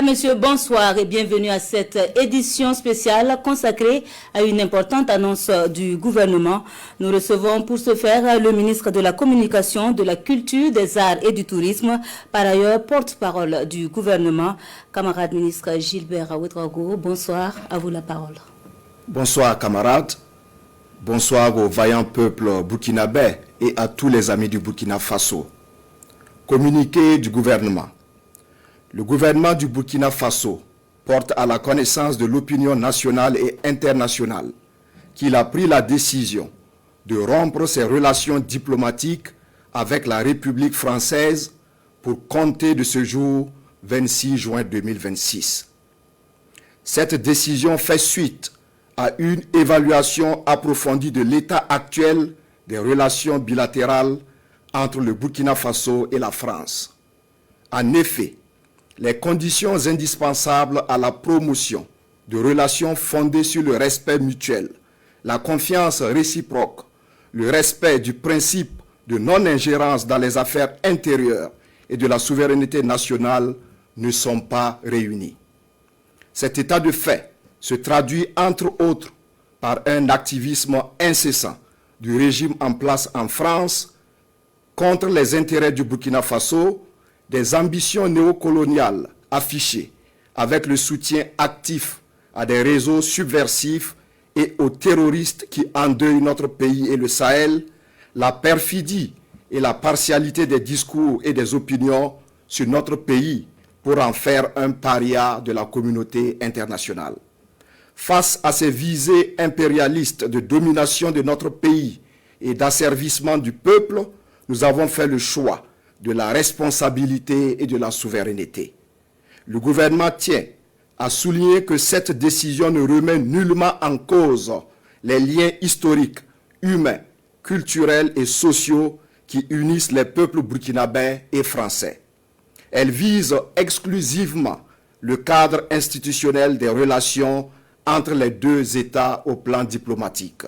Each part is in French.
Mesdames, Messieurs, bonsoir et bienvenue à cette édition spéciale consacrée à une importante annonce du gouvernement. Nous recevons pour ce faire le ministre de la Communication, de la Culture, des Arts et du Tourisme, par ailleurs porte-parole du gouvernement. Camarade ministre Gilbert Ouedraogo, bonsoir, à vous la parole. Bonsoir camarades, bonsoir au vaillant peuple burkinabé et à tous les amis du Burkina Faso. Communiqué du gouvernement. Le gouvernement du Burkina Faso porte à la connaissance de l'opinion nationale et internationale qu'il a pris la décision de rompre ses relations diplomatiques avec la République française pour compter de ce jour 26 juin 2026. Cette décision fait suite à une évaluation approfondie de l'état actuel des relations bilatérales entre le Burkina Faso et la France. En effet, les conditions indispensables à la promotion de relations fondées sur le respect mutuel, la confiance réciproque, le respect du principe de non-ingérence dans les affaires intérieures et de la souveraineté nationale ne sont pas réunies. Cet état de fait se traduit entre autres par un activisme incessant du régime en place en France contre les intérêts du Burkina Faso, des ambitions néocoloniales affichées avec le soutien actif à des réseaux subversifs et aux terroristes qui endeuillent notre pays et le Sahel, la perfidie et la partialité des discours et des opinions sur notre pays pour en faire un paria de la communauté internationale. Face à ces visées impérialistes de domination de notre pays et d'asservissement du peuple, nous avons fait le choix de la responsabilité et de la souveraineté. Le gouvernement tient à souligner que cette décision ne remet nullement en cause les liens historiques, humains, culturels et sociaux qui unissent les peuples burkinabés et français. Elle vise exclusivement le cadre institutionnel des relations entre les deux États au plan diplomatique.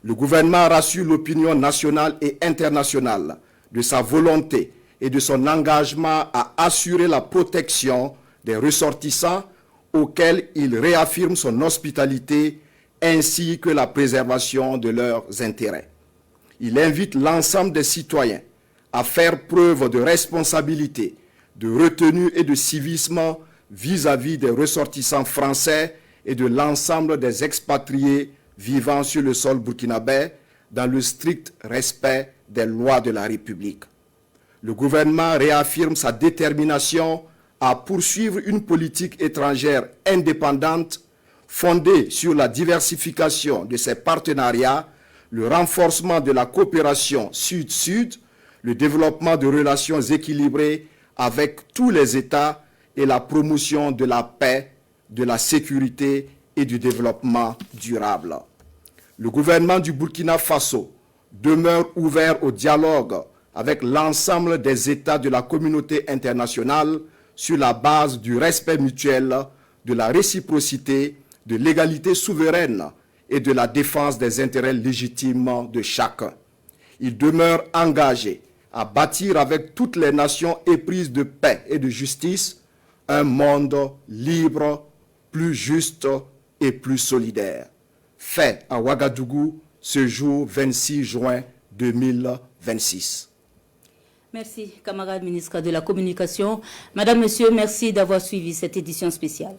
Le gouvernement rassure l'opinion nationale et internationale de sa volonté et de son engagement à assurer la protection des ressortissants auxquels il réaffirme son hospitalité ainsi que la préservation de leurs intérêts. Il invite l'ensemble des citoyens à faire preuve de responsabilité, de retenue et de civisme vis-à-vis des ressortissants français et de l'ensemble des expatriés vivant sur le sol burkinabé dans le strict respect des lois de la République. Le gouvernement réaffirme sa détermination à poursuivre une politique étrangère indépendante fondée sur la diversification de ses partenariats, le renforcement de la coopération sud-sud, le développement de relations équilibrées avec tous les États et la promotion de la paix, de la sécurité et du développement durable. Le gouvernement du Burkina Faso demeure ouvert au dialogue avec l'ensemble des États de la communauté internationale sur la base du respect mutuel, de la réciprocité, de l'égalité souveraine et de la défense des intérêts légitimes de chacun. Il demeure engagé à bâtir avec toutes les nations éprises de paix et de justice un monde libre, plus juste et plus solidaire. Fait à Ouagadougou ce jour 26 juin 2026. Merci, camarade ministre de la Communication. Madame, Monsieur, merci d'avoir suivi cette édition spéciale.